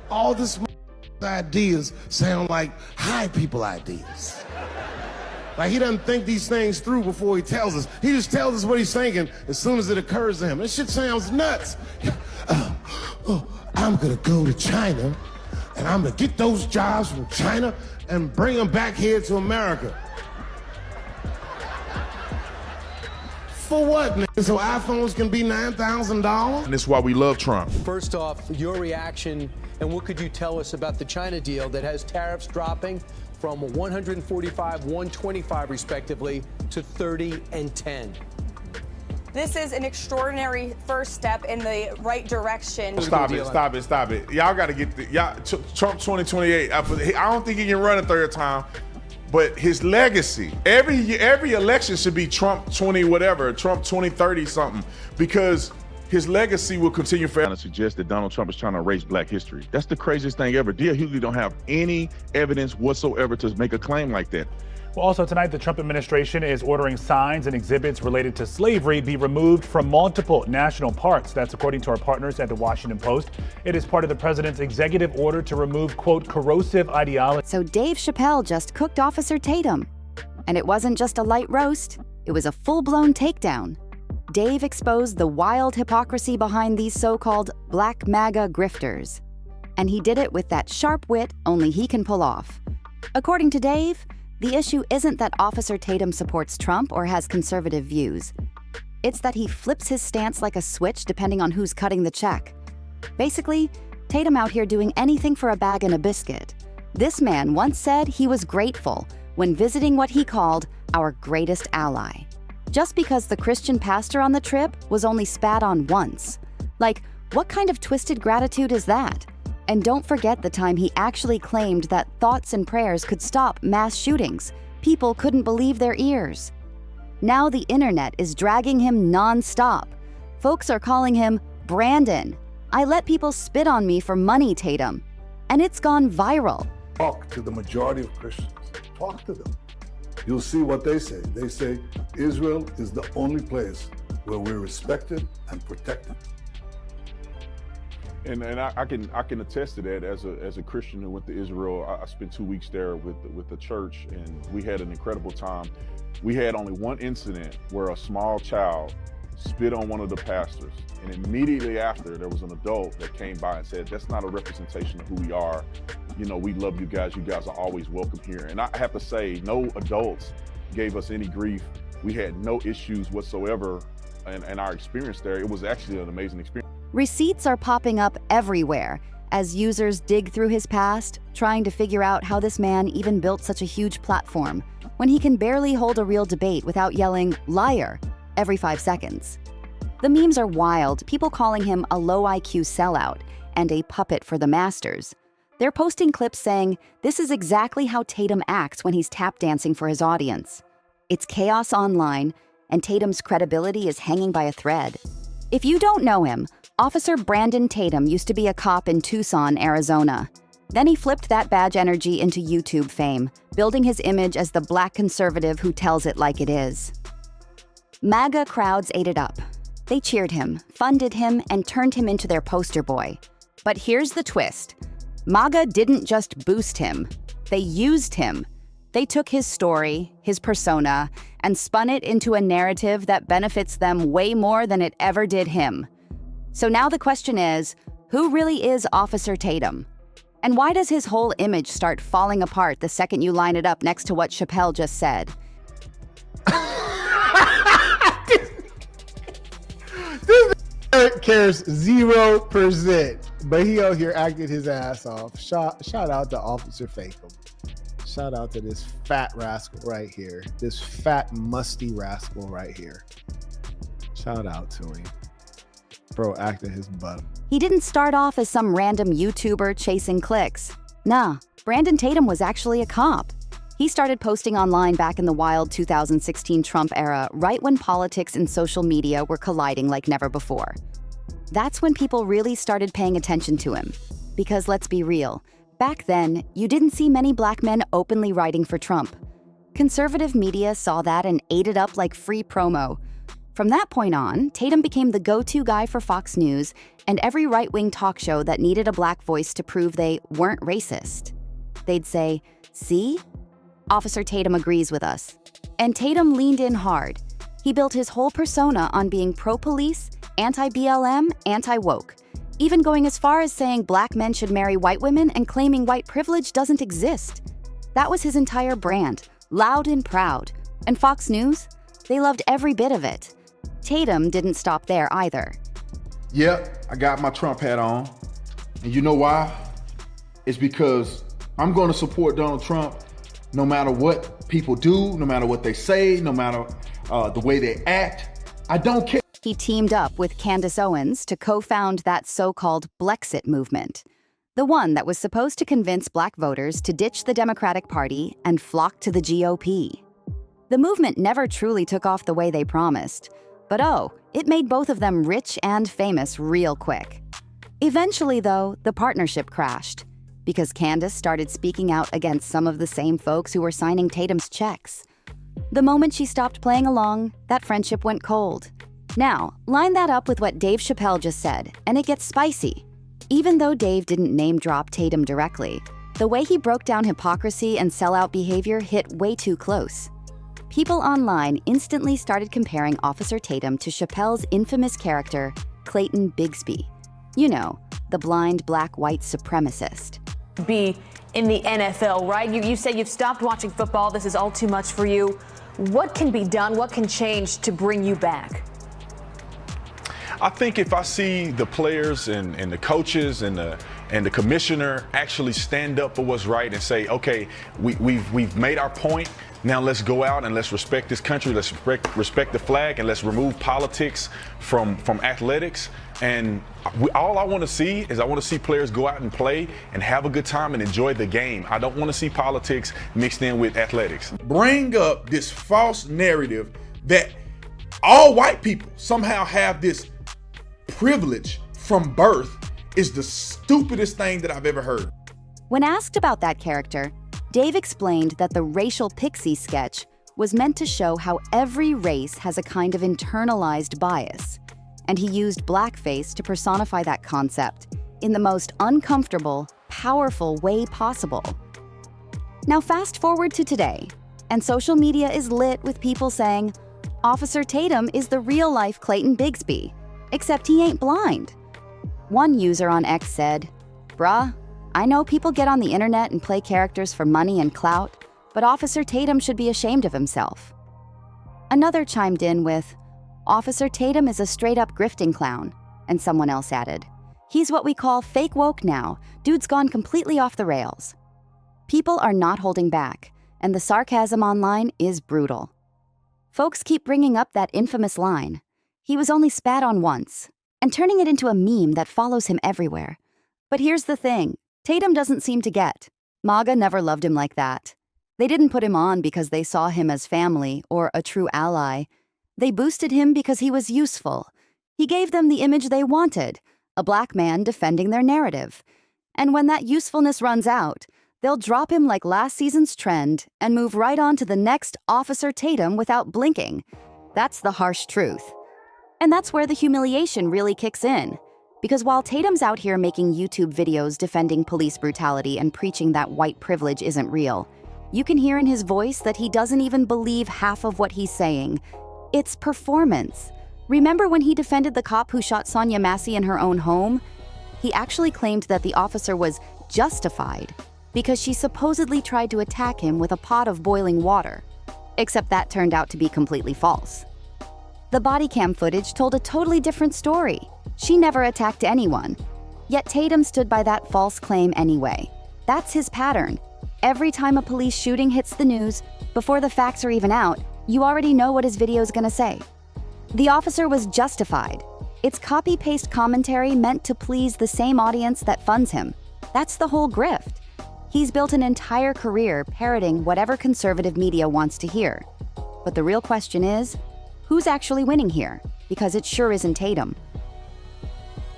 All this ideas sound like high people ideas. Like he doesn't think these things through before he tells us. He just tells us what he's thinking as soon as it occurs to him. This shit sounds nuts. I'm gonna go to China and I'm gonna get those jobs from China and bring them back here to America. For what, nigga? So iPhones can be $9,000? And that's why we love Trump. First off, your reaction, and what could you tell us about the China deal that has tariffs dropping from 145, 125 respectively to 30 and 10? This is an extraordinary first step in the right direction. Stop it. Y'all got to get Trump 2028. I don't think he can run a third time. But his legacy, every election should be Trump 20 whatever, Trump 2030 something, because his legacy will continue forever. I suggest that Donald Trump is trying to erase black history. That's the craziest thing ever. D.L. Hughley don't have any evidence whatsoever to make a claim like that. Well, also tonight, the Trump administration is ordering signs and exhibits related to slavery be removed from multiple national parks. That's according to our partners at the Washington Post. It is part of the president's executive order to remove, quote, corrosive ideology. So Dave Chappelle just cooked Officer Tatum. And it wasn't just a light roast, it was a full-blown takedown. Dave exposed the wild hypocrisy behind these so-called Black MAGA grifters. And he did it with that sharp wit only he can pull off. According to Dave, the issue isn't that Officer Tatum supports Trump or has conservative views. It's that he flips his stance like a switch depending on who's cutting the check. Basically, Tatum out here doing anything for a bag and a biscuit. This man once said he was grateful when visiting what he called our greatest ally. Just because the Christian pastor on the trip was only spat on once. Like, what kind of twisted gratitude is that? And don't forget the time he actually claimed that thoughts and prayers could stop mass shootings. People couldn't believe their ears. Now the internet is dragging him non-stop. Folks are calling him Brandon. I let people spit on me for money, Tatum. And it's gone viral. Talk to the majority of Christians. Talk to them. You'll see what they say. They say Israel is the only place where we're respected and protected. And I can attest to that as a Christian who went to Israel. I spent 2 weeks there with the church, and we had an incredible time. We had only one incident where a small child spit on one of the pastors, and immediately after there was an adult that came by and said, "That's not a representation of who we are. You know, we love you guys. You guys are always welcome here." And I have to say, no adults gave us any grief. We had no issues whatsoever in our experience there. It was actually an amazing experience. Receipts are popping up everywhere as users dig through his past, trying to figure out how this man even built such a huge platform when he can barely hold a real debate without yelling "liar" every 5 seconds. The memes are wild, people calling him a low IQ sellout and a puppet for the masters. They're posting clips saying this is exactly how Tatum acts when he's tap dancing for his audience. It's chaos online, and Tatum's credibility is hanging by a thread. If you don't know him, Officer Brandon Tatum used to be a cop in Tucson, Arizona. Then he flipped that badge energy into YouTube fame, building his image as the black conservative who tells it like it is. MAGA crowds ate it up. They cheered him, funded him, and turned him into their poster boy. But here's the twist. MAGA didn't just boost him. They used him. They took his story, his persona, and spun it into a narrative that benefits them way more than it ever did him. So now the question is, who really is Officer Tatum? And why does his whole image start falling apart the second you line it up next to what Chappelle just said? This cares 0%, but he out here acted his ass off. Shout out to Officer Tatum. Shout out to this fat rascal right here. This fat, musty rascal right here. Shout out to him. Bro acted his butt. He didn't start off as some random YouTuber chasing clicks. Nah, Brandon Tatum was actually a cop. He started posting online back in the wild 2016 Trump era, right when politics and social media were colliding like never before. That's when people really started paying attention to him. Because let's be real, back then, you didn't see many black men openly writing for Trump. Conservative media saw that and ate it up like free promo. From that point on, Tatum became the go-to guy for Fox News and every right-wing talk show that needed a black voice to prove they weren't racist. They'd say, "See? Officer Tatum agrees with us." And Tatum leaned in hard. He built his whole persona on being pro-police, anti-BLM, anti-woke, even going as far as saying black men should marry white women and claiming white privilege doesn't exist. That was his entire brand, loud and proud. And Fox News? They loved every bit of it. Tatum didn't stop there either. Yep, I got my Trump hat on. And you know why? It's because I'm going to support Donald Trump no matter what people do, no matter what they say, no matter the way they act. I don't care. He teamed up with Candace Owens to co-found that so-called Blexit movement, the one that was supposed to convince black voters to ditch the Democratic Party and flock to the GOP. The movement never truly took off the way they promised, but it made both of them rich and famous real quick. Eventually, though, the partnership crashed because Candace started speaking out against some of the same folks who were signing Tatum's checks. The moment she stopped playing along, that friendship went cold. Now, line that up with what Dave Chappelle just said, and it gets spicy. Even though Dave didn't name-drop Tatum directly, the way he broke down hypocrisy and sellout behavior hit way too close. People online instantly started comparing Officer Tatum to Chappelle's infamous character, Clayton Bigsby. You know, the blind black-white supremacist. Be in the NFL, right? You said you've stopped watching football. This is all too much for you. What can be done? What can change to bring you back? I think if I see the players and the coaches and the commissioner actually stand up for what's right and say, okay, we've made our point. Now let's go out and let's respect this country. Let's respect the flag, and let's remove politics from athletics. And all I want to see is I want to see players go out and play and have a good time and enjoy the game. I don't want to see politics mixed in with athletics. Bring up this false narrative that all white people somehow have this privilege from birth is the stupidest thing that I've ever heard. When asked about that character, Dave explained that the racial pixie sketch was meant to show how every race has a kind of internalized bias, and he used blackface to personify that concept in the most uncomfortable, powerful way possible. Now fast forward to today, and social media is lit with people saying, Officer Tatum is the real-life Clayton Bigsby, except he ain't blind. One user on X said, "Bruh, I know people get on the internet and play characters for money and clout, but Officer Tatum should be ashamed of himself." Another chimed in with, "Officer Tatum is a straight-up grifting clown," and someone else added, "He's what we call fake woke now. Dude's gone completely off the rails." People are not holding back, and the sarcasm online is brutal. Folks keep bringing up that infamous line, "He was only spat on once," and turning it into a meme that follows him everywhere. But here's the thing, Tatum doesn't seem to get. MAGA never loved him like that. They didn't put him on because they saw him as family or a true ally. They boosted him because he was useful. He gave them the image they wanted, a black man defending their narrative. And when that usefulness runs out, they'll drop him like last season's trend and move right on to the next Officer Tatum without blinking. That's the harsh truth. And that's where the humiliation really kicks in. Because while Tatum's out here making YouTube videos defending police brutality and preaching that white privilege isn't real, you can hear in his voice that he doesn't even believe half of what he's saying. It's performance. Remember when he defended the cop who shot Sonia Massey in her own home? He actually claimed that the officer was justified because she supposedly tried to attack him with a pot of boiling water. Except that turned out to be completely false. The body cam footage told a totally different story. She never attacked anyone. Yet Tatum stood by that false claim anyway. That's his pattern. Every time a police shooting hits the news, before the facts are even out, you already know what his video is gonna say. The officer was justified. It's copy-paste commentary meant to please the same audience that funds him. That's the whole grift. He's built an entire career parroting whatever conservative media wants to hear. But the real question is, who's actually winning here? Because it sure isn't Tatum.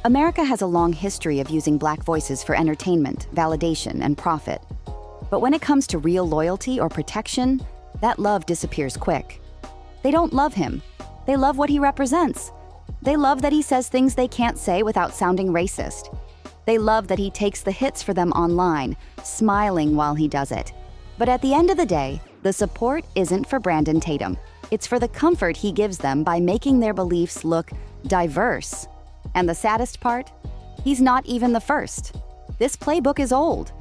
America has a long history of using black voices for entertainment, validation, and profit. But when it comes to real loyalty or protection, that love disappears quick. They don't love him. They love what he represents. They love that he says things they can't say without sounding racist. They love that he takes the hits for them online, smiling while he does it. But at the end of the day, the support isn't for Brandon Tatum. It's for the comfort he gives them by making their beliefs look diverse. And the saddest part? He's not even the first. This playbook is old.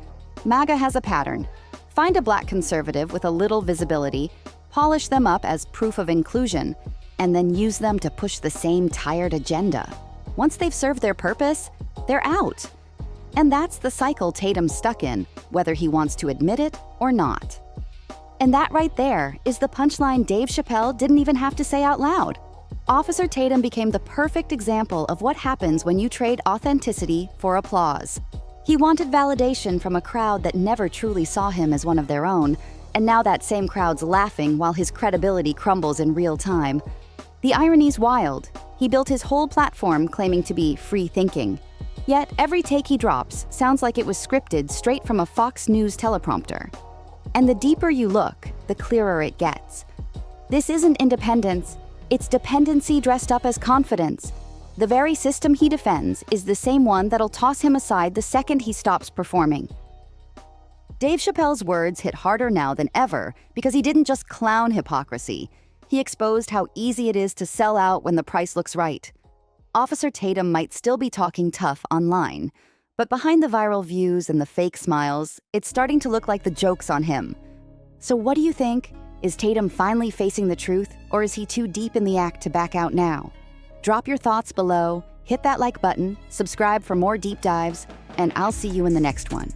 MAGA has a pattern. Find a black conservative with a little visibility, polish them up as proof of inclusion, and then use them to push the same tired agenda. Once they've served their purpose, they're out. And that's the cycle Tatum's stuck in, whether he wants to admit it or not. And that right there is the punchline Dave Chappelle didn't even have to say out loud. Officer Tatum became the perfect example of what happens when you trade authenticity for applause. He wanted validation from a crowd that never truly saw him as one of their own, and now that same crowd's laughing while his credibility crumbles in real time. The irony's wild. He built his whole platform claiming to be free thinking. Yet every take he drops sounds like it was scripted straight from a Fox News teleprompter. And the deeper you look, the clearer it gets. This isn't independence, it's dependency dressed up as confidence. The very system he defends is the same one that'll toss him aside the second he stops performing. Dave Chappelle's words hit harder now than ever because he didn't just clown hypocrisy. He exposed how easy it is to sell out when the price looks right. Officer Tatum might still be talking tough online, but behind the viral views and the fake smiles, it's starting to look like the joke's on him. So what do you think? Is Tatum finally facing the truth, or is he too deep in the act to back out now? Drop your thoughts below, hit that like button, subscribe for more deep dives, and I'll see you in the next one.